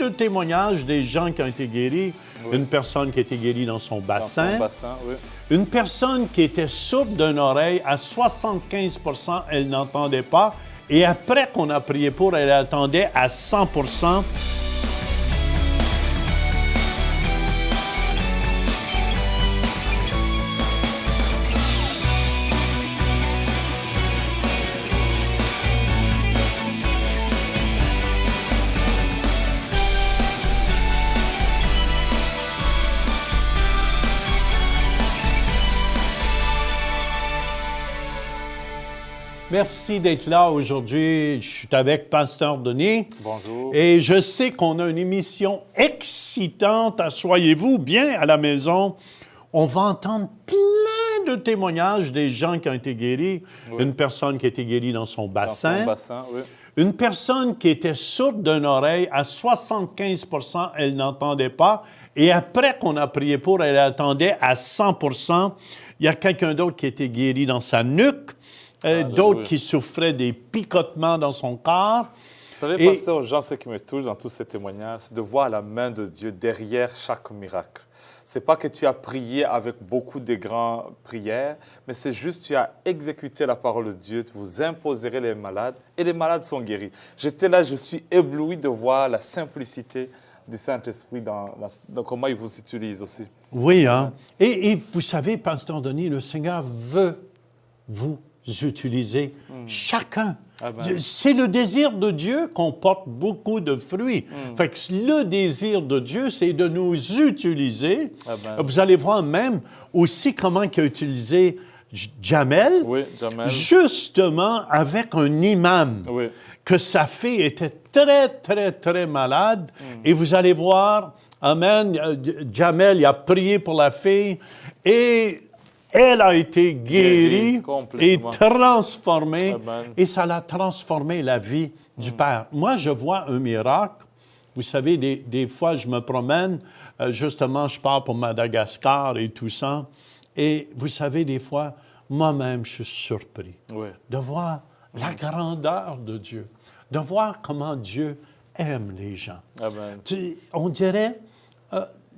de témoignages des gens qui ont été guéris. Oui. Une personne qui a été guérie dans son bassin. Oui. Une personne qui était sourde d'une oreille, à 75 % elle n'entendait pas. Et après qu'on a prié pour, elle attendait à 100 %. Merci d'être là aujourd'hui. Je suis avec Pasteur Denis. Bonjour. Et je sais qu'on a une émission excitante. Assoyez-vous bien à la maison. On va entendre plein de témoignages des gens qui ont été guéris. Oui. Une personne qui a été guérie dans son bassin. Dans son bassin, oui. Une personne qui était sourde d'une oreille, à 75 % elle n'entendait pas. Et après qu'on a prié pour, elle attendait à 100 %. Il y a quelqu'un d'autre qui a été guéri dans sa nuque. D'autres qui souffraient des picotements dans son corps. Vous savez, Pasteur Jean, ce qui me touche dans tous ces témoignages, c'est de voir la main de Dieu derrière chaque miracle. Ce n'est pas que tu as prié avec beaucoup de grandes prières, mais c'est juste que tu as exécuté la parole de Dieu, vous imposerez les malades, et les malades sont guéris. J'étais là, je suis ébloui de voir la simplicité du Saint-Esprit dans comment il vous utilise aussi. Oui, hein? Et vous savez, Pasteur Denis, le Seigneur veut vous utiliser chacun. C'est le désir de Dieu qu'on porte beaucoup de fruits. Fait que le désir de Dieu, c'est de nous utiliser. Vous allez voir même aussi comment il a utilisé Jamel, justement avec un imam, que sa fille était très, très, très malade. Et vous allez voir, amen, Jamel, il a prié pour la fille et elle a été guérie et transformée, et ça l'a transformé la vie du Père. Moi, je vois un miracle. Vous savez, des fois, je me promène, justement, je pars pour Madagascar et tout ça, et vous savez, des fois, moi-même, je suis surpris de voir la grandeur de Dieu, de voir comment Dieu aime les gens. On dirait...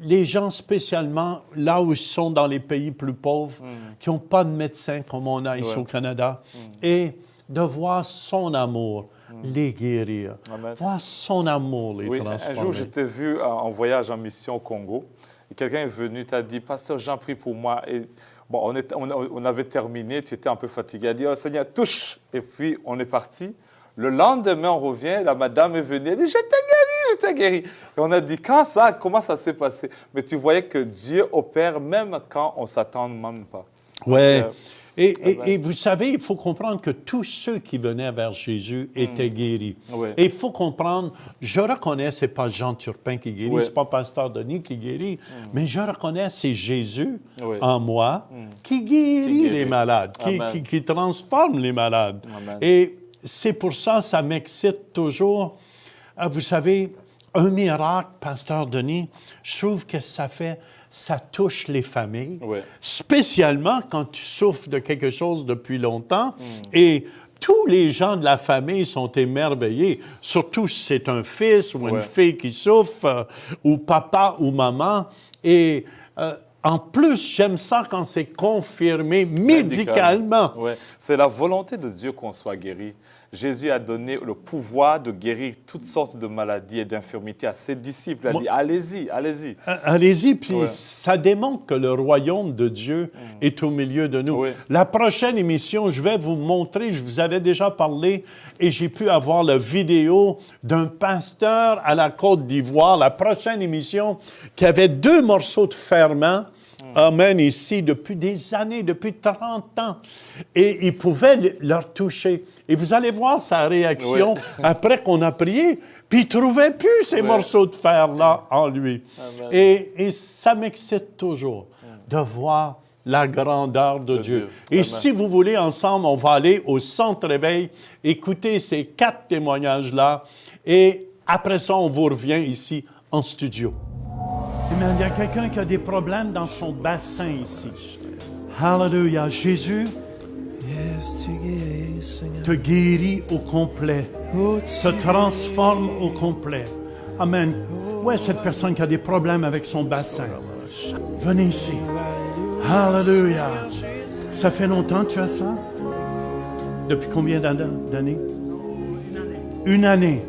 les gens spécialement, là où ils sont dans les pays plus pauvres, qui n'ont pas de médecin comme on a ici au Canada, et de voir son amour les guérir, voir son amour les transformer. Un jour, je t'ai vu en voyage en mission au Congo, et quelqu'un est venu, t'a dit, « Pasteur Jean, prie pour moi. » Et bon, on avait terminé, tu étais un peu fatigué. Elle a dit, « Oh Seigneur, touche !» Et puis, on est parti. Le lendemain, on revient, la madame est venue, elle dit « Je t'ai guéri. » Et on a dit « Comment ça s'est passé ?» Mais tu voyais que Dieu opère même quand on ne s'attend même pas. Oui. Et vous savez, il faut comprendre que tous ceux qui venaient vers Jésus étaient guéris. Et il faut comprendre, je reconnais, ce n'est pas Jean Turpin qui guérit, ce n'est pas Pasteur Denis qui guérit, mais je reconnais, c'est Jésus en moi qui guérit les malades, qui transforme les malades. Et c'est pour ça, ça m'excite toujours. Vous savez, un miracle, Pasteur Denis, je trouve que ça touche les familles, spécialement quand tu souffres de quelque chose depuis longtemps. Et tous les gens de la famille sont émerveillés, surtout si c'est un fils ou une fille qui souffre, ou papa ou maman. Et en plus, j'aime ça quand c'est confirmé médicalement. C'est la volonté de Dieu qu'on soit guéri. Jésus a donné le pouvoir de guérir toutes sortes de maladies et d'infirmités à ses disciples. Il a dit, allez-y, allez-y. Allez-y, puis ça démontre que le royaume de Dieu est au milieu de nous. La prochaine émission, je vais vous montrer, je vous avais déjà parlé, et j'ai pu avoir la vidéo d'un pasteur à la Côte d'Ivoire, la prochaine émission, qui avait 2 morceaux de ferment. Amen, ici, depuis des années, depuis 30 ans. Et il pouvait leur toucher. Et vous allez voir sa réaction après qu'on a prié. Puis il ne trouvait plus ces morceaux de fer-là en lui. Et ça m'excite toujours de voir la grandeur de Dieu. Et si vous voulez, ensemble, on va aller au Centre Éveil, écouter ces 4 témoignages-là. Et après ça, on vous revient ici en studio. Amen. Il y a quelqu'un qui a des problèmes dans son bassin ici. Hallelujah. Jésus te guérit au complet, te transforme au complet. Amen. Où est cette personne qui a des problèmes avec son bassin? Venez ici. Alléluia. Ça fait longtemps que tu as ça? Depuis combien d'années? Une année.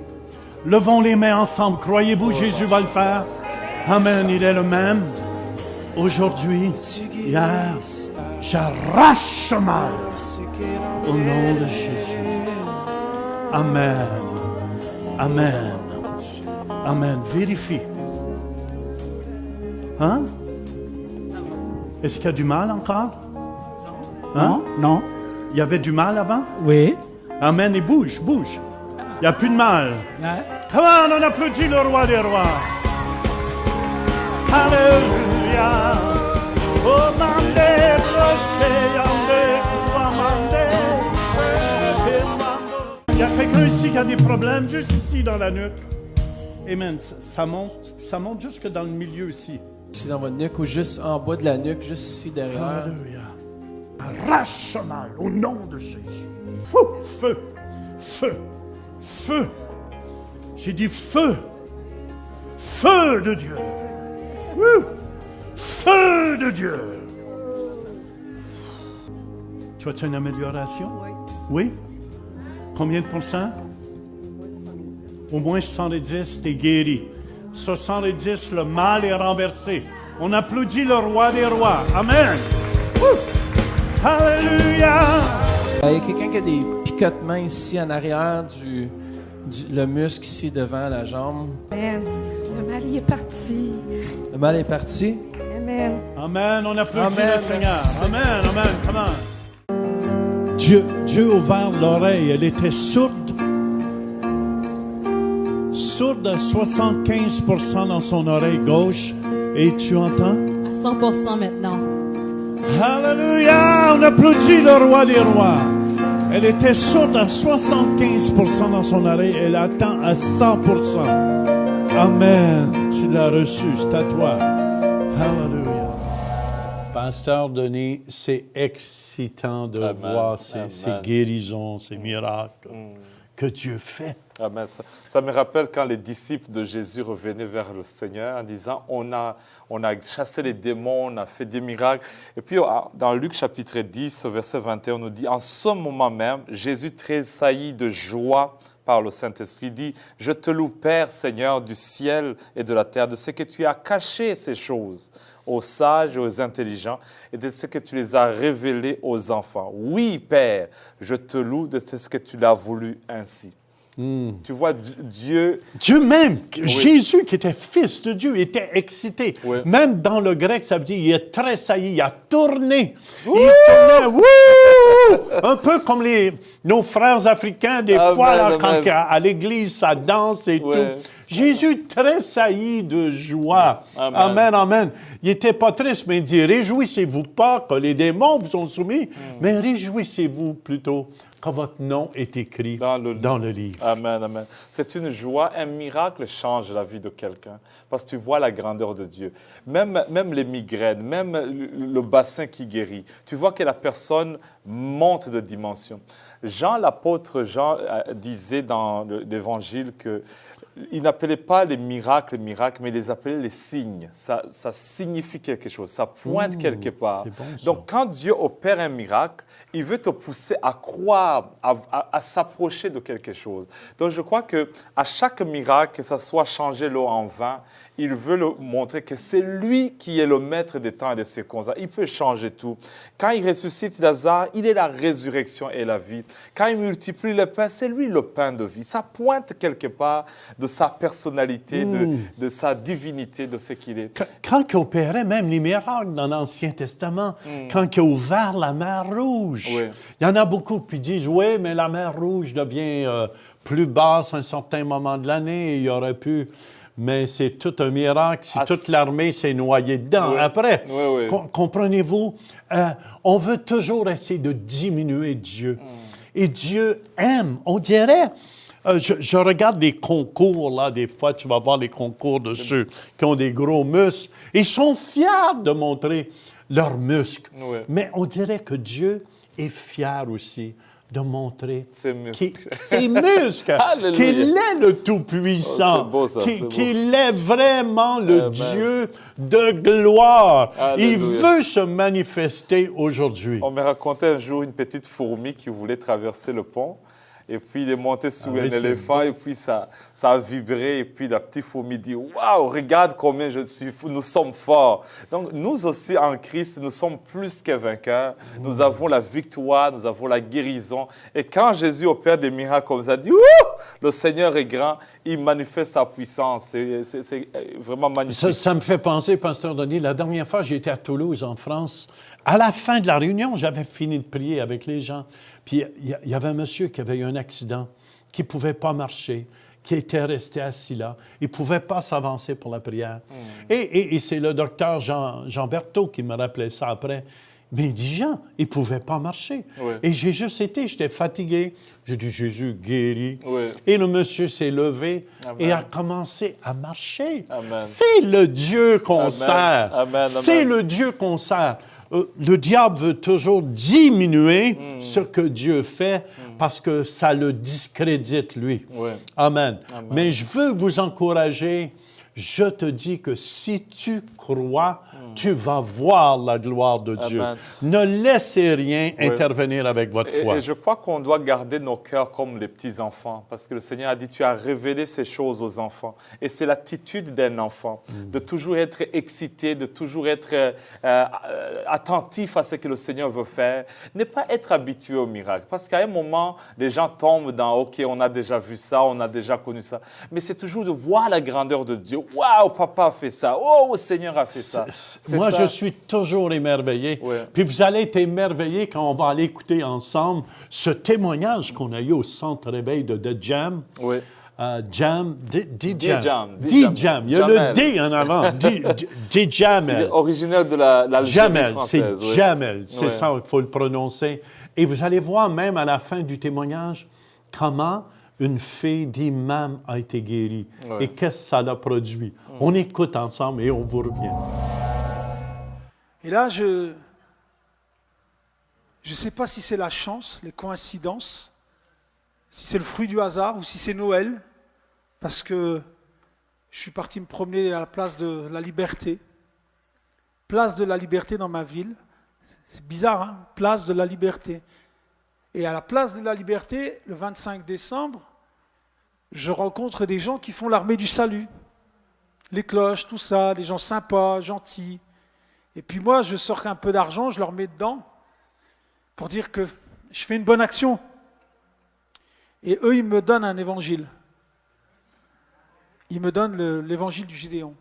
Levons les mains ensemble. Croyez-vous Jésus va le faire? Amen. Il est le même. Aujourd'hui, hier, j'arrache ce mal. Au nom de Jésus. Amen. Amen. Amen. Vérifie. Hein? Est-ce qu'il y a du mal encore? Hein? Non. Il y avait du mal avant? Oui. Amen. Et bouge, bouge. Il n'y a plus de mal. Ouais. Come on, on applaudit le roi des rois. Alléluia. Oh, mande, il y a quelqu'un ici qui a des problèmes, juste ici dans la nuque. Amen. Ça monte jusque dans le milieu ici. Ici dans votre nuque ou juste en bas de la nuque, juste ici derrière. Alléluia. Arrache ce mal au nom de Jésus. Fou, feu, feu, feu. J'ai dit feu. Feu de Dieu. Wouh. Feu de Dieu. Tu as-tu une amélioration? Oui. Oui? Combien de pourcents? Au moins 70, t'es guéri. 70, le mal est renversé. On applaudit le roi des rois. Amen. Wouh. Alléluia. Il y a quelqu'un qui a des picotements ici en arrière le muscle ici devant la jambe. Amen. Le mal il est parti. Le mal est parti. Amen. Amen. On applaudit Amen, le Seigneur. merci. Amen. Amen. Come on. Dieu a ouvert l'oreille. Elle était sourde. Sourde à 75% dans son oreille gauche. Et tu entends? À 100% maintenant. Alléluia! On applaudit le roi des rois. Elle était sourde à 75% dans son oreille. Elle attend à 100%. Amen. Tu l'as reçu. C'est à toi. Alléluia. Pasteur Denis, c'est excitant de Amen. voir Amen. ces guérisons, ces miracles que Dieu fait. Amen. Ça me rappelle quand les disciples de Jésus revenaient vers le Seigneur en disant on a chassé les démons, on a fait des miracles. Et puis dans Luc chapitre 10, verset 21, on nous dit en ce moment même, Jésus tressaillit de joie par le Saint-Esprit, dit « Je te loue, Père, Seigneur du ciel et de la terre, de ce que tu as caché ces choses aux sages et aux intelligents et de ce que tu les as révélées aux enfants. Oui, Père, je te loue de ce que tu l'as voulu ainsi. » Tu vois, Dieu... Dieu même, Jésus qui était fils de Dieu, était excité. Oui. Même dans le grec, ça veut dire il a tressailli, il a tourné. Il tournait, wouh! Un peu comme nos frères africains, des Amen, fois, là, amen. quand à l'église, ça danse et Oui. tout. Jésus tressaillit de joie. Amen. Amen, amen. Il n'était pas triste, mais il dit, réjouissez-vous pas que les démons vous sont soumis, mais réjouissez-vous plutôt que votre nom est écrit dans le livre. Amen, amen. C'est une joie, un miracle change la vie de quelqu'un parce que tu vois la grandeur de Dieu. Même les migraines, même le bassin qui guérit, tu vois que la personne monte de dimension. L'apôtre Jean disait dans l'Évangile qu'il n'appelait pas les miracles, mais il les appelait les signes. Ça signifie quelque chose, ça pointe quelque part. C'est bon, ça. Donc, quand Dieu opère un miracle, il veut te pousser à croire, à s'approcher de quelque chose. Donc, je crois qu'à chaque miracle, que ce soit changer l'eau en vin, il veut montrer que c'est lui qui est le maître des temps et des circonstances. Il peut changer tout. Quand il ressuscite Lazare, il est la résurrection et la vie. Quand il multiplie le pain, c'est lui le pain de vie. Ça pointe quelque part de sa personnalité, de sa divinité, de ce qu'il est. Quand il opérait même les miracles dans l'Ancien Testament, quand il a ouvert la mer Rouge, Oui. il y en a beaucoup qui disent, oui, mais la mer Rouge devient plus basse à un certain moment de l'année, il y aurait pu... Mais c'est tout un miracle si toute l'armée s'est noyée dedans. Oui. Après, Oui. comprenez-vous, on veut toujours essayer de diminuer Dieu. Et Dieu aime, on dirait... je regarde des concours, là, des fois, tu vas voir les concours de ceux qui ont des gros muscles. Ils sont fiers de montrer leurs muscles. Oui. Mais on dirait que Dieu est fier aussi de montrer Ses muscles. ses muscles, Alléluia. qu'il est le Tout-Puissant, Oh, c'est beau, ça, c'est beau. qu'il est vraiment le Amen. Dieu de gloire. Alléluia. Il veut se manifester aujourd'hui. On m'a raconté un jour une petite fourmi qui voulait traverser le pont. Et puis, il est monté sur oui, un c'est éléphant et puis ça a vibré. Et puis, la petite fourmi dit « Waouh, regarde combien je suis fou, nous sommes forts. » Donc, nous aussi, en Christ, nous sommes plus que vainqueurs. Nous avons la victoire, nous avons la guérison. Et quand Jésus opère des miracles comme ça, il dit « Ouh, le Seigneur est grand. » Il manifeste sa puissance. C'est vraiment magnifique. Ça me fait penser, Pasteur Denis, la dernière fois, j'étais à Toulouse, en France. À la fin de la réunion, j'avais fini de prier avec les gens. Puis il y avait un monsieur qui avait eu un accident, qui ne pouvait pas marcher, qui était resté assis là. Il ne pouvait pas s'avancer pour la prière. Et c'est le docteur Jean Berthaud qui me rappelait ça après. Mais il dit, Jean, il ne pouvait pas marcher. Oui. Et j'ai juste été, j'étais fatigué. J'ai dit, Jésus guérit. Oui. Et le monsieur s'est levé Amen. et a commencé à marcher. Amen. C'est le Dieu qu'on Amen. sert. Amen. C'est le Dieu qu'on sert. Le diable veut toujours diminuer ce que Dieu fait parce que ça le discrédite, lui. Oui. Amen. Amen. Mais je veux vous encourager. Je te dis que si tu crois, tu vas voir la gloire de Dieu. Amen. Ne laissez rien Oui. intervenir avec votre foi. Et je crois qu'on doit garder nos cœurs comme les petits-enfants, parce que le Seigneur a dit, tu as révélé ces choses aux enfants. Et c'est l'attitude d'un enfant, de toujours être excité, de toujours être attentif à ce que le Seigneur veut faire. Ne pas être habitué au miracle, parce qu'à un moment, les gens tombent dans, OK, on a déjà vu ça, on a déjà connu ça. Mais c'est toujours de voir la grandeur de Dieu. Waouh, papa a fait ça. Oh, le Seigneur a fait ça. C'est Moi, ça. je suis toujours émerveillé. Oui. Puis vous allez être émerveillés quand on va aller écouter ensemble ce témoignage qu'on a eu au centre réveil de The Jam. Oui. Jam, D-Jam. D-Jam. Il y a le Jamel. D en avant. Il est D-Jamel. originaire de l'Algérie Jamel, française. c'est oui. Jamel. C'est Ouais. ça qu'il faut le prononcer. Et vous allez voir même à la fin du témoignage comment une fille d'imam a été guérie. Ouais. Et qu'est-ce que ça l'a produit. On écoute ensemble et on vous revient. Et là, je ne sais pas si c'est la chance, les coïncidences, si c'est le fruit du hasard ou si c'est Noël, parce que je suis parti me promener à la place de la Liberté. Place de la Liberté dans ma ville. C'est bizarre, hein? Place de la Liberté. Et à la place de la Liberté, le 25 décembre, je rencontre des gens qui font l'armée du salut. Les cloches, tout ça, des gens sympas, gentils. Et puis moi, je sors un peu d'argent, je leur mets dedans pour dire que je fais une bonne action. Et eux, ils me donnent un évangile. Ils me donnent l'évangile du Gédéon.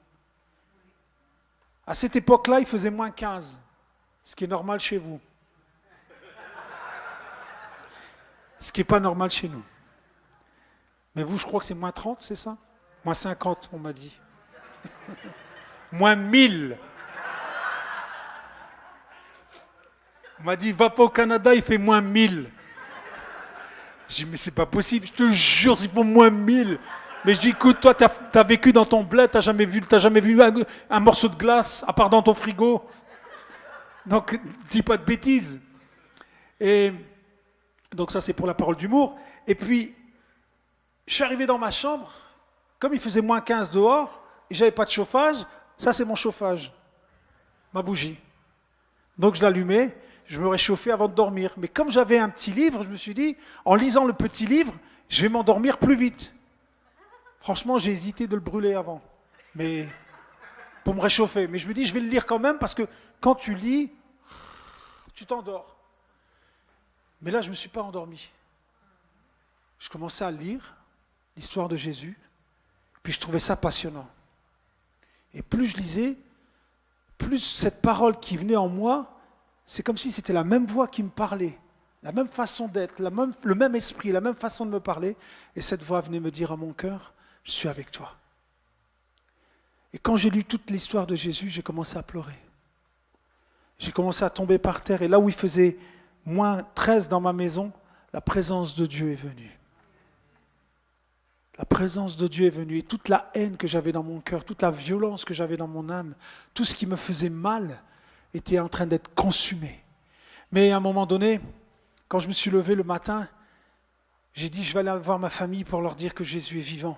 À cette époque-là, il faisait moins 15, ce qui est normal chez vous. Ce qui n'est pas normal chez nous. Mais vous, je crois que c'est moins 30, c'est ça? Moins 50, on m'a dit. Moins 1000. On m'a dit, va pas au Canada, il fait moins 1000. J'ai dit, mais c'est pas possible, je te jure, il faut moins 1000. Mais je dis, écoute, toi, t'as vécu dans ton bled, t'as jamais vu un morceau de glace, à part dans ton frigo. Donc, dis pas de bêtises. Et donc ça, c'est pour la parole d'humour. Et puis, je suis arrivé dans ma chambre, comme il faisait moins 15 dehors, et j'avais pas de chauffage, ça c'est mon chauffage, ma bougie. Donc je l'allumais, je me réchauffais avant de dormir. Mais comme j'avais un petit livre, je me suis dit, en lisant le petit livre, je vais m'endormir plus vite. Franchement, j'ai hésité de le brûler avant, mais pour me réchauffer. Mais je me dis, je vais le lire quand même, parce que quand tu lis, tu t'endors. Mais là, je ne me suis pas endormi. Je commençais à lire l'histoire de Jésus, puis je trouvais ça passionnant. Et plus je lisais, plus cette parole qui venait en moi, c'est comme si c'était la même voix qui me parlait, la même façon d'être, le même esprit, la même façon de me parler. Et cette voix venait me dire à mon cœur, je suis avec toi. Et quand j'ai lu toute l'histoire de Jésus, j'ai commencé à pleurer. J'ai commencé à tomber par terre. Et là où il faisait moins 13 dans ma maison, la présence de Dieu est venue. La présence de Dieu est venue. Et toute la haine que j'avais dans mon cœur, toute la violence que j'avais dans mon âme, tout ce qui me faisait mal était en train d'être consumé. Mais à un moment donné, quand je me suis levé le matin, j'ai dit, je vais aller voir ma famille pour leur dire que Jésus est vivant.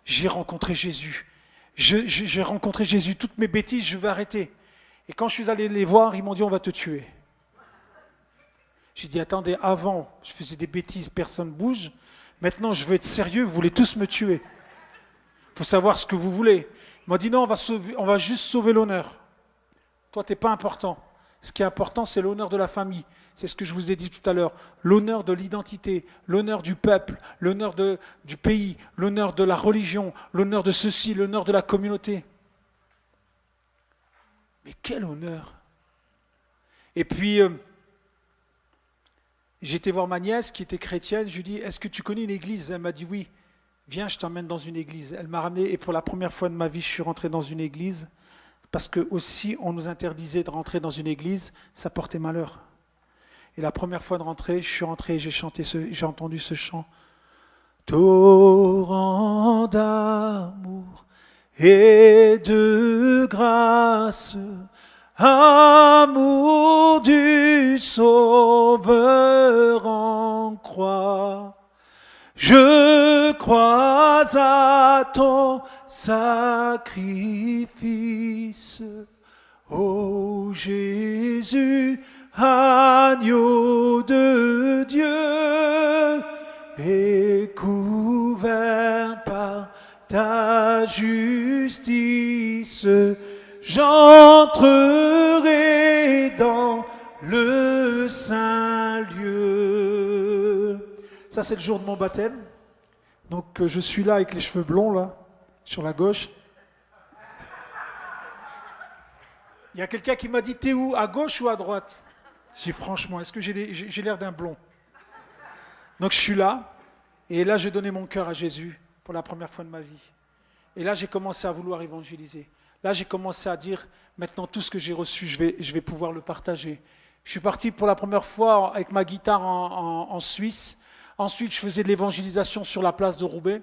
J'ai rencontré Jésus. J'ai rencontré Jésus. Toutes mes bêtises, je vais arrêter. Et quand je suis allé les voir, ils m'ont dit, on va te tuer. J'ai dit, attendez, avant, je faisais des bêtises, personne ne bouge. Maintenant, je veux être sérieux, vous voulez tous me tuer. Il faut savoir ce que vous voulez. Ils m'ont dit, non, on va juste sauver l'honneur. Toi, tu n'es pas important. Ce qui est important, c'est l'honneur de la famille. C'est ce que je vous ai dit tout à l'heure. L'honneur de l'identité, l'honneur du peuple, l'honneur du pays, l'honneur de la religion, l'honneur de ceci, l'honneur de la communauté. Mais quel honneur! Et puis, j'ai été voir ma nièce qui était chrétienne. Je lui ai dit, est-ce que tu connais une église? Elle m'a dit oui. Viens, je t'emmène dans une église. Elle m'a ramené et pour la première fois de ma vie, je suis rentré dans une église. Parce que aussi, on nous interdisait de rentrer dans une église, ça portait malheur. Et la première fois de rentrer, je suis rentré et j'ai entendu ce chant. Torrent d'amour et de grâce, amour du Sauveur en croix. Je crois à ton sacrifice, ô Jésus, agneau de Dieu, et couvert par ta justice, j'entrerai dans le saint lieu. Ça, c'est le jour de mon baptême. Donc, je suis là avec les cheveux blonds, là, sur la gauche. Il y a quelqu'un qui m'a dit, t'es où, à gauche ou à droite? J'ai dit, franchement, est-ce que j'ai l'air d'un blond? Donc, je suis là. Et là, j'ai donné mon cœur à Jésus pour la première fois de ma vie. Et là, j'ai commencé à vouloir évangéliser. Là, j'ai commencé à dire, maintenant, tout ce que j'ai reçu, je vais pouvoir le partager. Je suis parti pour la première fois avec ma guitare en Suisse. Ensuite, je faisais de l'évangélisation sur la place de Roubaix.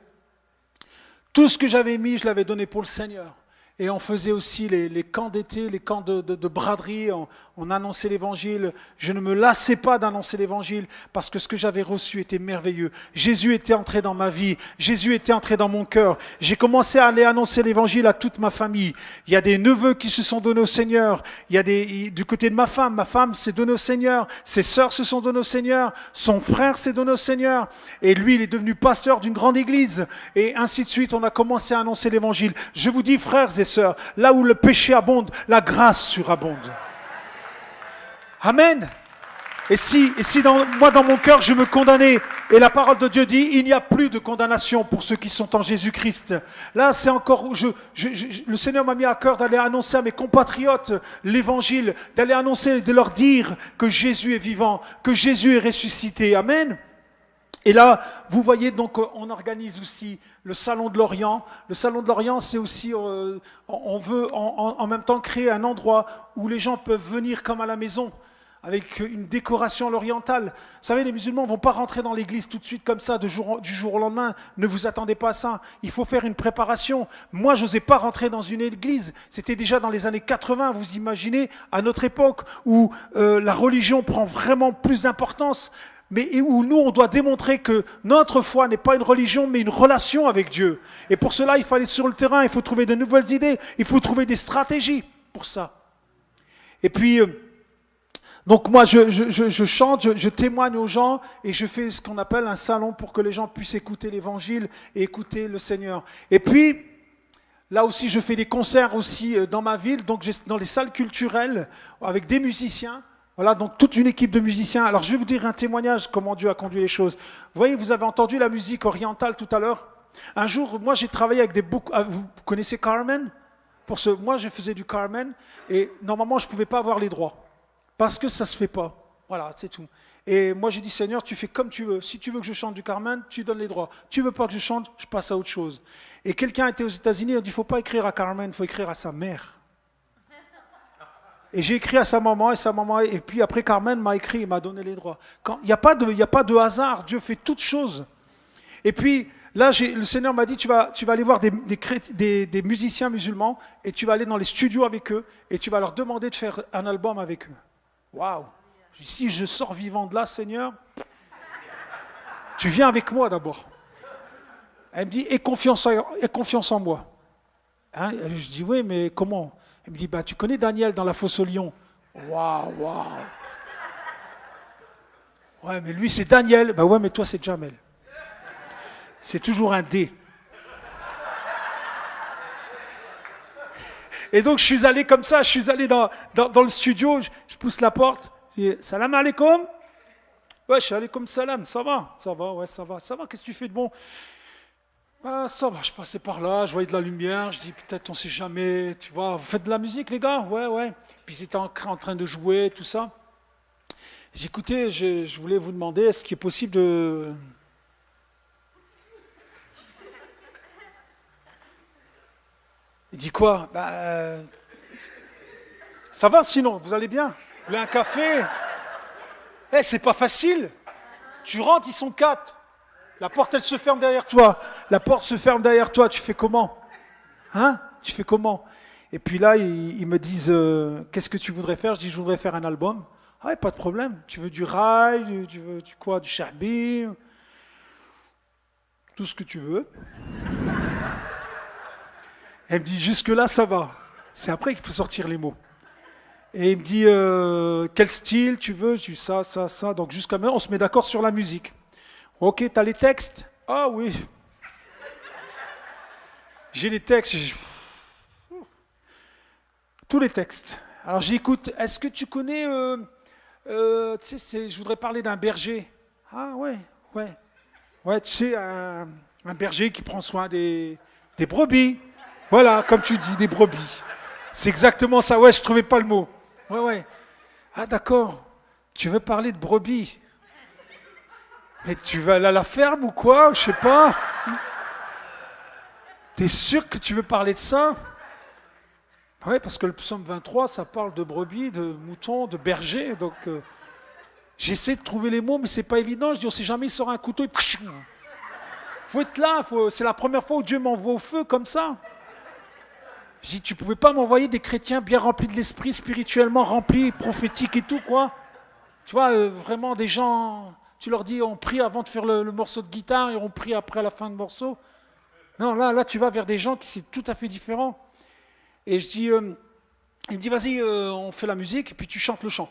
Tout ce que j'avais mis, je l'avais donné pour le Seigneur. Et on faisait aussi les camps d'été, les camps de braderie, on annonçait l'évangile. Je ne me lassais pas d'annoncer l'évangile parce que ce que j'avais reçu était merveilleux. Jésus était entré dans ma vie, Jésus était entré dans mon cœur. J'ai commencé à aller annoncer l'évangile à toute ma famille. Il y a des neveux qui se sont donnés au Seigneur. Il y a du côté de ma femme s'est donnée au Seigneur. Ses sœurs se sont données au Seigneur. Son frère s'est donné au Seigneur. Et lui, il est devenu pasteur d'une grande église. Et ainsi de suite, on a commencé à annoncer l'évangile. Je vous dis, frères et sœurs, là où le péché abonde, la grâce surabonde. Amen. Et si dans mon cœur, je me condamnais, et la parole de Dieu dit, il n'y a plus de condamnation pour ceux qui sont en Jésus-Christ. Là, c'est encore, le Seigneur m'a mis à cœur d'aller annoncer à mes compatriotes l'évangile, d'aller annoncer, de leur dire que Jésus est vivant, que Jésus est ressuscité. Amen. Et là, vous voyez, donc, on organise aussi le Salon de l'Orient. Le Salon de l'Orient, c'est aussi, on veut en même temps créer un endroit où les gens peuvent venir comme à la maison, avec une décoration à l'orientale. Vous savez, les musulmans ne vont pas rentrer dans l'église tout de suite comme ça, du jour au lendemain. Ne vous attendez pas à ça. Il faut faire une préparation. Moi, je n'osais pas rentrer dans une église. C'était déjà dans les années 80, vous imaginez, à notre époque, où la religion prend vraiment plus d'importance. Mais où nous, on doit démontrer que notre foi n'est pas une religion, mais une relation avec Dieu. Et pour cela, il faut aller sur le terrain, il faut trouver de nouvelles idées, il faut trouver des stratégies pour ça. Et puis, donc moi, je chante, je témoigne aux gens, et je fais ce qu'on appelle un salon pour que les gens puissent écouter l'Évangile et écouter le Seigneur. Et puis, là aussi, je fais des concerts aussi dans ma ville, donc dans les salles culturelles, avec des musiciens. Voilà, donc toute une équipe de musiciens. Alors, je vais vous dire un témoignage, comment Dieu a conduit les choses. Vous voyez, vous avez entendu la musique orientale tout à l'heure. Un jour, moi, j'ai travaillé avec vous connaissez Carmen? Moi, je faisais du Carmen, et normalement, je ne pouvais pas avoir les droits, parce que ça ne se fait pas. Voilà, c'est tout. Et moi, j'ai dit, Seigneur, tu fais comme tu veux. Si tu veux que je chante du Carmen, tu donnes les droits. Tu ne veux pas que je chante, je passe à autre chose. Et quelqu'un était aux États-Unis, il a dit, il ne faut pas écrire à Carmen, il faut écrire à sa mère. Et j'ai écrit à sa maman, et puis après Carmen m'a écrit, il m'a donné les droits. Il n'y a pas de hasard, Dieu fait toutes choses. Et puis là, le Seigneur m'a dit, tu vas aller voir des musiciens musulmans, et tu vas aller dans les studios avec eux, et tu vas leur demander de faire un album avec eux. Waouh! Je dis, si je sors vivant de là, Seigneur, tu viens avec moi d'abord. Elle me dit, aie confiance en moi. Hein? Je dis, oui, mais comment? Elle me dit, tu connais Daniel dans la fosse au lion? Waouh, waouh. Ouais, mais lui, c'est Daniel. Ouais, mais toi, c'est Jamel. C'est toujours un D. Et donc, je suis allé comme ça, je suis allé dans le studio, je pousse la porte, je dis, salam alaikum. Ouais, je suis allé comme salam, ça va, ouais, ça va, qu'est-ce que tu fais de bon? Ça va, je passais par là, je voyais de la lumière, je dis, peut-être, on sait jamais, tu vois, vous faites de la musique, les gars? Ouais. Puis ils étaient en train de jouer, tout ça. J'ai écouté, je voulais vous demander, est-ce qu'il est possible de... Il dit quoi? Ça va sinon, vous allez bien? Vous voulez un café? C'est pas facile. Tu rentres, ils sont 4. La porte, elle se ferme derrière toi. La porte se ferme derrière toi, tu fais comment? Hein? Tu fais comment? Et puis là, ils me disent, qu'est-ce que tu voudrais faire? Je dis, je voudrais faire un album. Ah ouais, pas de problème. Tu veux du rail, tu veux du quoi? Du charbi? Tout ce que tu veux. Elle me dit, jusque-là, ça va. C'est après qu'il faut sortir les mots. Et il me dit, quel style tu veux? Je dis, ça. Donc jusqu'à maintenant, on se met d'accord sur la musique. Ok, t'as les textes? Ah oui. J'ai les textes. Tous les textes. Alors j'écoute, est-ce que tu connais, tu sais, je voudrais parler d'un berger. Ah ouais. Ouais, tu sais, un berger qui prend soin des brebis. Voilà, comme tu dis, des brebis. C'est exactement ça. Ouais, je trouvais pas le mot. Ouais. Ah d'accord. Tu veux parler de brebis? Mais tu vas aller à la ferme ou quoi? Je sais pas. T'es sûr que tu veux parler de ça? Ouais, parce que le psaume 23, ça parle de brebis, de moutons, de bergers. Donc, j'essaie de trouver les mots, mais c'est pas évident. Je dis, on sait jamais, il sort un couteau. Faut être là. C'est la première fois où Dieu m'envoie au feu comme ça. Je dis, tu pouvais pas m'envoyer des chrétiens bien remplis de l'esprit, spirituellement remplis, prophétiques et tout, quoi. Tu vois, vraiment des gens, tu leur dis, on prie avant de faire le morceau de guitare et on prie après à la fin de morceau. Non, là, tu vas vers des gens qui c'est tout à fait différent. Et je dis, il me dit, vas-y, on fait la musique et puis tu chantes le chant.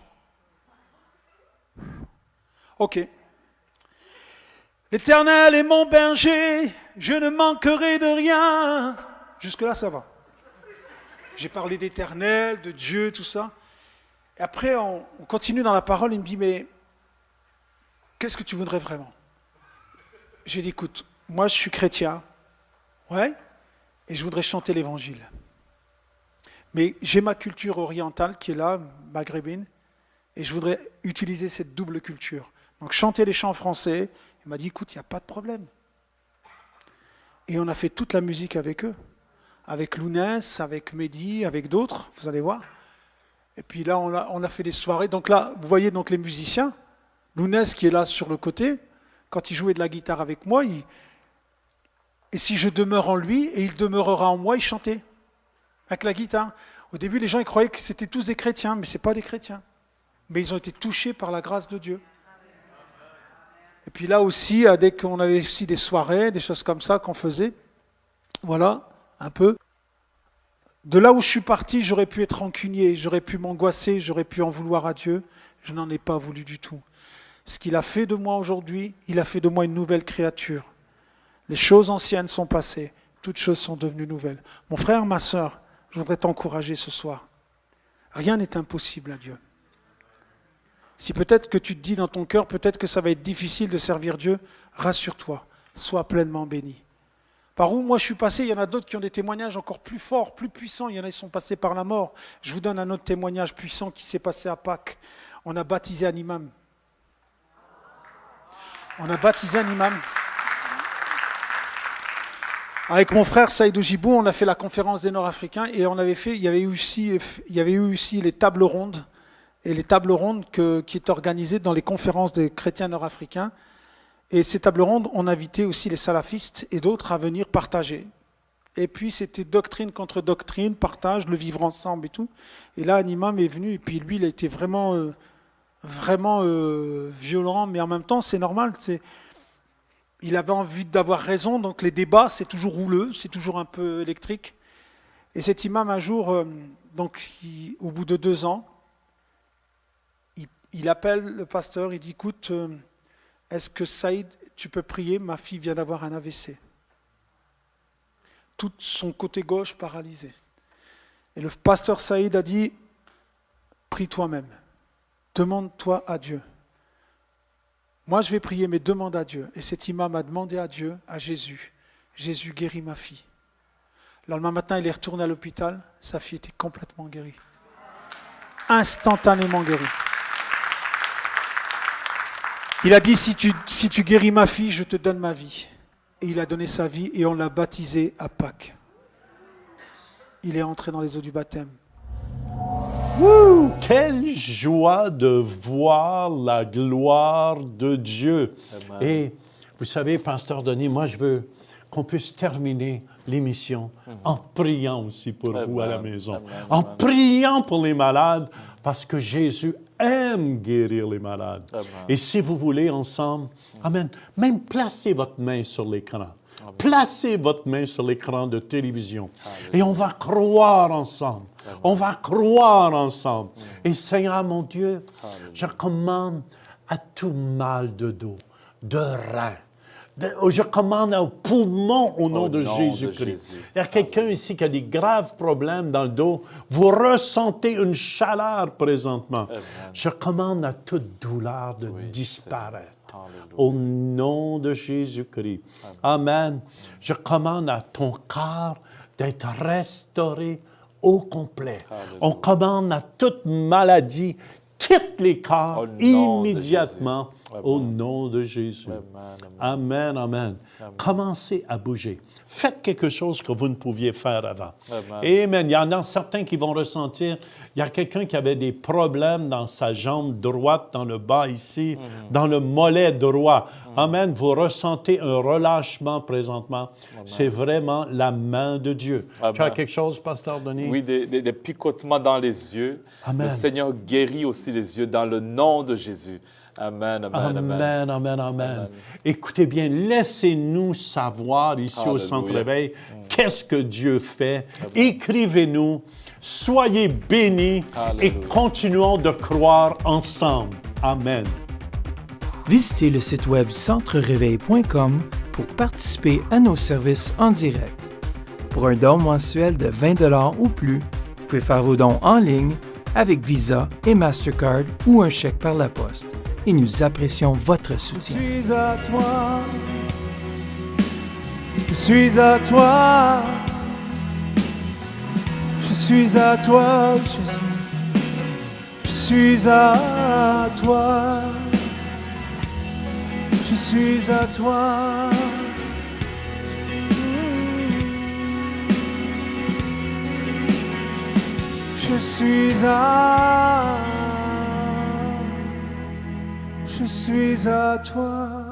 Ok. L'Éternel est mon berger, je ne manquerai de rien. Jusque-là, ça va. J'ai parlé d'Éternel, de Dieu, tout ça. Et après, on continue dans la parole. Il me dit, mais qu'est-ce que tu voudrais vraiment? J'ai dit, écoute, moi je suis chrétien, ouais, et je voudrais chanter l'Évangile. Mais j'ai ma culture orientale qui est là, maghrébine, et je voudrais utiliser cette double culture. Donc chanter les chants français. Il m'a dit, écoute, il n'y a pas de problème. Et on a fait toute la musique avec eux. Avec Lounès, avec Mehdi, avec d'autres, vous allez voir. Et puis là, on a fait des soirées. Donc là, vous voyez donc les musiciens. Lounès qui est là sur le côté, quand il jouait de la guitare avec moi, et si je demeure en lui, et il demeurera en moi, il chantait avec la guitare. Au début, les gens ils croyaient que c'était tous des chrétiens, mais ce n'est pas des chrétiens. Mais ils ont été touchés par la grâce de Dieu. Et puis là aussi, dès qu'on avait aussi des soirées, des choses comme ça qu'on faisait, voilà, un peu. De là où je suis parti, j'aurais pu être rancunier, j'aurais pu m'angoisser, j'aurais pu en vouloir à Dieu. Je n'en ai pas voulu du tout. Ce qu'il a fait de moi aujourd'hui, il a fait de moi une nouvelle créature. Les choses anciennes sont passées, toutes choses sont devenues nouvelles. Mon frère, ma sœur, je voudrais t'encourager ce soir. Rien n'est impossible à Dieu. Si peut-être que tu te dis dans ton cœur, peut-être que ça va être difficile de servir Dieu, rassure-toi, sois pleinement béni. Par où moi je suis passé, il y en a d'autres qui ont des témoignages encore plus forts, plus puissants. Il y en a qui sont passés par la mort. Je vous donne un autre témoignage puissant qui s'est passé à Pâques. On a baptisé un imam. Avec mon frère Saïd Oujibou, on a fait la conférence des Nord-Africains et il y avait eu aussi les tables rondes. Et les tables rondes qui étaient organisées dans les conférences des chrétiens nord-africains. Et ces tables rondes, on invitait aussi les salafistes et d'autres à venir partager. Et puis c'était doctrine contre doctrine, partage, le vivre ensemble et tout. Et là, un imam est venu et puis lui, il a été vraiment vraiment violent, mais en même temps, c'est normal. Il avait envie d'avoir raison, donc les débats, c'est toujours houleux, c'est toujours un peu électrique. Et cet imam, un jour, au bout de 2 ans, il appelle le pasteur, il dit, écoute, est-ce que Saïd, tu peux prier? Ma fille vient d'avoir un AVC. Tout son côté gauche paralysé. Et le pasteur Saïd a dit, prie toi-même, demande-toi à Dieu. Moi je vais prier, mais demande à Dieu. Et cet imam a demandé à Dieu, à Jésus, Jésus guérit ma fille. Le lendemain matin, il est retourné à l'hôpital, sa fille était complètement guérie. Instantanément guérie. Il a dit, si tu guéris ma fille, je te donne ma vie. Et il a donné sa vie et on l'a baptisé à Pâques. Il est entré dans les eaux du baptême. Wouh! Quelle joie de voir la gloire de Dieu. Amen. Et vous savez, Pasteur Denis, moi je veux qu'on puisse terminer l'émission en priant aussi pour vous à la maison. Amen. En priant pour les malades, parce que Jésus aime guérir les malades. Amen. Et si vous voulez ensemble, Amen, même placez votre main sur l'écran. Placez votre main sur l'écran de télévision. Et on va croire ensemble. On va croire ensemble. Et Seigneur, mon Dieu, je commande à tout mal de dos, de rein. Je commande aux poumons au nom de Jésus-Christ. Il y a quelqu'un ici qui a des graves problèmes dans le dos. Vous ressentez une chaleur présentement. Amen. Je commande à toute douleur de disparaître. Au nom de Jésus-Christ. Amen. Je commande à ton corps d'être restauré au complet. Alléluia. On commande à toute maladie, quitte les corps Au nom de immédiatement Jésus. au nom de Jésus. Amen. Amen, amen. Commencez à bouger. Faites quelque chose que vous ne pouviez faire avant. Amen. Amen. Il y en a certains qui vont ressentir, il y a quelqu'un qui avait des problèmes dans sa jambe droite, dans le bas ici, dans le mollet droit. Amen. Vous ressentez un relâchement présentement. C'est vraiment la main de Dieu. Amen. Tu as quelque chose, Pasteur Denis? Oui, des picotements dans les yeux. Amen. Le Seigneur guérit aussi les yeux dans le nom de Jésus. Amen, amen, amen. Amen, amen, amen. Écoutez bien, laissez-nous savoir ici au Alléluia. Centre Réveil qu'est-ce que Dieu fait. Écrivez-nous, soyez bénis et Alléluia. continuons de croire ensemble. Amen. Visitez le site web centrereveil.com pour participer à nos services en direct. Pour un don mensuel de 20$ ou plus, vous pouvez faire vos dons en ligne avec Visa et Mastercard ou un chèque par la poste. Et nous apprécions votre soutien. Je suis à toi. Je suis à toi. Je suis à toi. Je suis à toi. Je suis à toi. Je suis à toi.